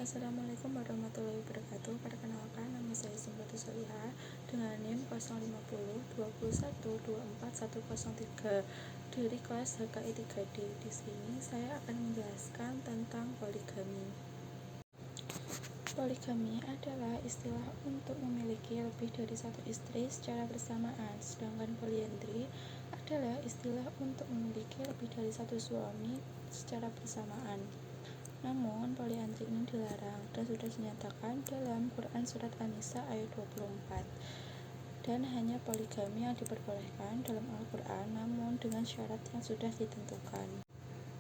Assalamualaikum warahmatullahi wabarakatuh. Perkenalkan, nama saya Simratu Solihah dengan NIM 050 21 24 103 dari kelas HKI 3D. Di sini saya akan menjelaskan tentang poligami. Poligami adalah istilah untuk memiliki lebih dari satu istri secara bersamaan, sedangkan poliandri adalah istilah untuk memiliki lebih dari satu suami secara bersamaan. Namun, poliandri ini dilarang dan sudah dinyatakan dalam Quran Surat An-Nisa ayat 24. Dan hanya poligami yang diperbolehkan dalam Al-Quran, namun dengan syarat yang sudah ditentukan.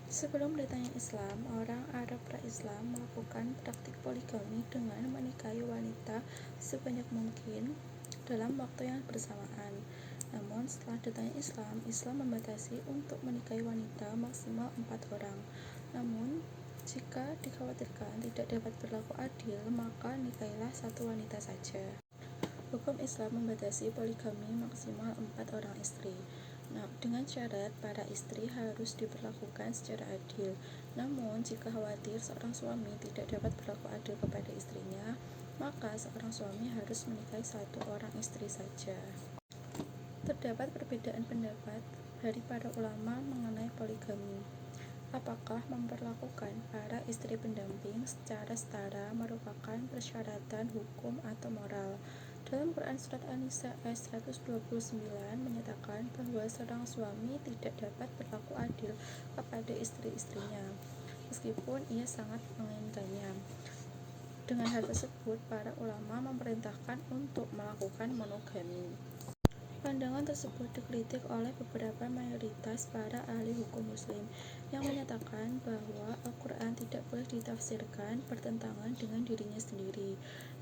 Sebelum datangnya Islam, orang Arab pra-Islam melakukan praktik poligami dengan menikahi wanita sebanyak mungkin dalam waktu yang bersamaan. Namun setelah datangnya Islam, Islam membatasi untuk menikahi wanita maksimal 4 orang. Namun jika dikhawatirkan tidak dapat berlaku adil, maka nikahilah satu wanita saja. Hukum Islam membatasi poligami maksimal 4 orang istri. Dengan syarat para istri harus diperlakukan secara adil. Namun jika khawatir seorang suami tidak dapat berlaku adil kepada istrinya, maka seorang suami harus menikahi satu orang istri saja. Terdapat perbedaan pendapat dari para ulama mengenai poligami. Apakah memperlakukan para istri pendamping secara setara merupakan persyaratan hukum atau moral? Dalam Quran Surat An-Nisa ayat 129 menyatakan bahwa seorang suami tidak dapat berlaku adil kepada istri-istrinya, meskipun ia sangat menginginkannya. Dengan hal tersebut, para ulama memerintahkan untuk melakukan monogami. Pandangan tersebut dikritik oleh beberapa mayoritas para ahli hukum muslim yang menyatakan bahwa Al-Quran tidak boleh ditafsirkan bertentangan dengan dirinya sendiri,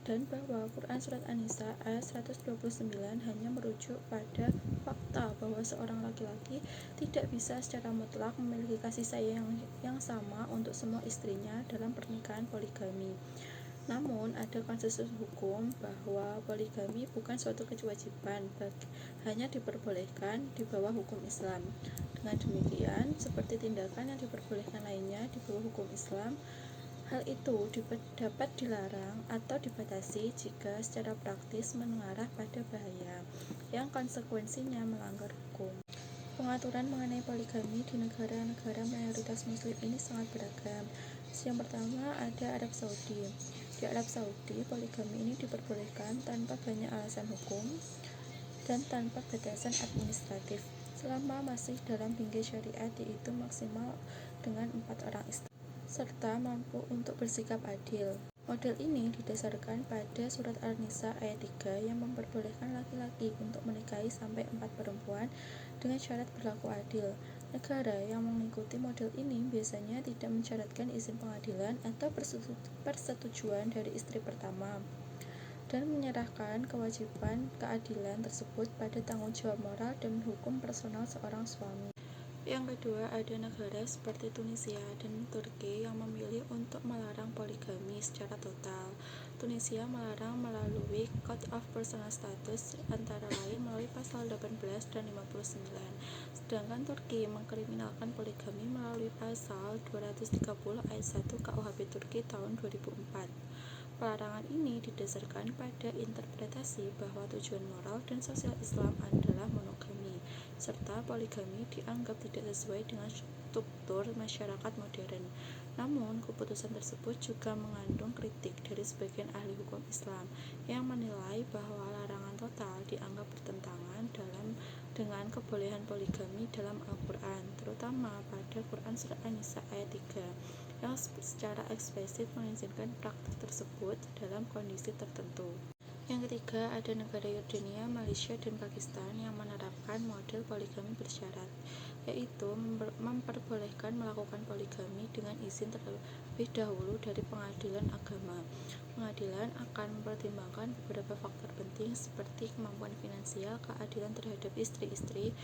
dan bahwa Quran Surat An-Nisa ayat 129 hanya merujuk pada fakta bahwa seorang laki-laki tidak bisa secara mutlak memiliki kasih sayang yang sama untuk semua istrinya dalam pernikahan poligami. Namun, ada konsensus hukum bahwa poligami bukan suatu kewajiban, hanya diperbolehkan di bawah hukum Islam. Dengan demikian, seperti tindakan yang diperbolehkan lainnya di bawah hukum Islam, hal itu dapat dilarang atau dibatasi jika secara praktis mengarah pada bahaya yang konsekuensinya melanggar hukum. Pengaturan mengenai poligami di negara-negara mayoritas muslim ini sangat beragam. Yang pertama ada Arab Saudi. Di Arab Saudi, poligami ini diperbolehkan tanpa banyak alasan hukum dan tanpa batasan administratif, selama masih dalam bingkai syariat, yaitu maksimal dengan 4 orang istri, serta mampu untuk bersikap adil. Model ini didasarkan pada Surat An-Nisa ayat 3 yang memperbolehkan laki-laki untuk menikahi sampai 4 perempuan dengan syarat berlaku adil. Negara yang mengikuti model ini biasanya tidak mensyaratkan izin pengadilan atau persetujuan dari istri pertama, dan menyerahkan kewajiban keadilan tersebut pada tanggung jawab moral dan hukum personal seorang suami. Yang kedua, ada negara seperti Tunisia dan Turki yang memilih untuk melarang poligami secara total. Tunisia melarang melalui Code of Personal Status, antara lain melalui pasal 18 dan 59. Sedangkan Turki mengkriminalkan poligami melalui pasal 230 ayat 1 KUHP Turki tahun 2004. Pelarangan ini didasarkan pada interpretasi bahwa tujuan moral dan sosial Islam adalah monogami, serta poligami dianggap tidak sesuai dengan struktur masyarakat modern. Namun, keputusan tersebut juga mengandung kritik dari sebagian ahli hukum Islam yang menilai bahwa larangan total dianggap bertentangan dengan kebolehan poligami dalam Al-Quran, terutama pada Quran Surat An-Nisa ayat 3 yang secara eksplisit mengizinkan praktik tersebut dalam kondisi tertentu. Yang ketiga, ada negara Yordania, Malaysia, dan Pakistan yang menerapkan model poligami bersyarat, yaitu memperbolehkan melakukan poligami dengan izin terlebih dahulu dari pengadilan agama. Pengadilan akan mempertimbangkan beberapa faktor penting seperti kemampuan finansial, keadilan terhadap istri-istri,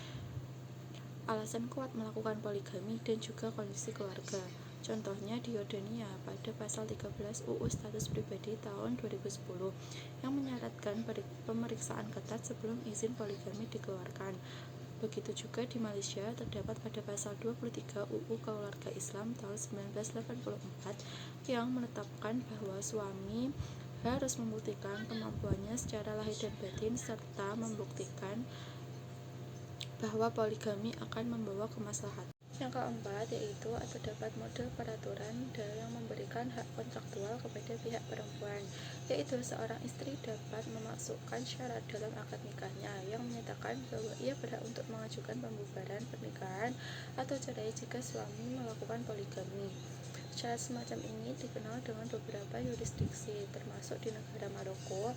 alasan kuat melakukan poligami, dan juga kondisi keluarga. Contohnya di Yordania pada pasal 13 UU Status Pribadi tahun 2010 yang menyaratkan pemeriksaan ketat sebelum izin poligami dikeluarkan. Begitu juga di Malaysia, terdapat pada pasal 23 UU Keluarga Islam tahun 1984 yang menetapkan bahwa suami harus membuktikan kemampuannya secara lahir dan batin serta membuktikan bahwa poligami akan membawa kemaslahatan. Yang keempat yaitu terdapat model peraturan yang memberikan hak kontraktual kepada pihak perempuan, yaitu seorang istri dapat memasukkan syarat dalam akad nikahnya yang menyatakan bahwa ia berhak untuk mengajukan pembubaran pernikahan atau cerai jika suami melakukan poligami. Syarat semacam ini dikenal dengan beberapa yurisdiksi, termasuk di negara Maroko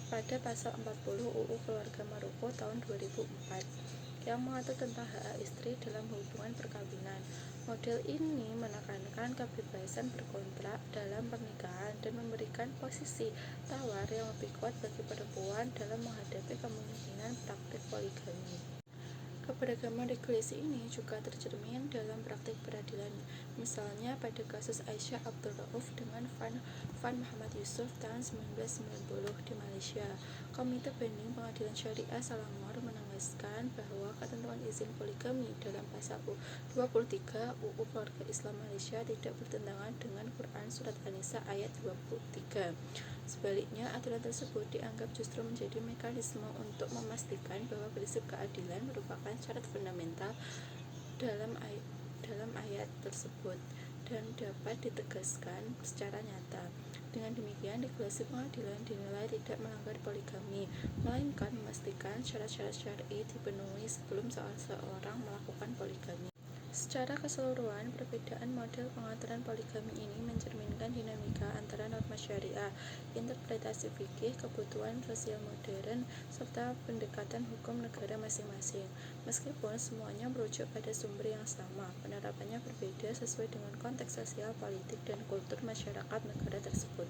pada pasal 40 UU Keluarga Maroko tahun 2004 yang mengatur tentang hak istri dalam hubungan perkawinan. Model ini menekankan kebebasan berkontrak dalam pernikahan dan memberikan posisi tawar yang lebih kuat bagi perempuan dalam menghadapi kemungkinan praktik poligami. Keberagaman regulasi ini juga tercermin dalam praktik peradilan, misalnya pada kasus Aisyah Abdul Rauf dengan Van Muhammad Yusuf tahun 1990 di Malaysia. Komite Banding Pengadilan Syariah Selangor menegaskan bahwa ketentuan izin poligami dalam pasal 23 UU Keluarga Islam Malaysia tidak bertentangan dengan Quran Surat An-Nisa ayat 23. Sebaliknya, aturan tersebut dianggap justru menjadi mekanisme untuk memastikan bahwa prinsip keadilan merupakan syarat fundamental dalam ayat tersebut dan dapat ditegaskan secara nyata. Dengan demikian, regulasi pengadilan dinilai tidak melanggar poligami, melainkan memastikan syarat-syarat syar'i dipenuhi sebelum seseorang melakukan poligami. Secara keseluruhan, perbedaan model pengaturan poligami ini mencerminkan dinamika antara norma syariah, interpretasi fikih, kebutuhan sosial modern, serta pendekatan hukum negara masing-masing. Meskipun semuanya merujuk pada sumber yang sama, penerapannya berbeda sesuai dengan konteks sosial, politik, dan kultur masyarakat negara tersebut.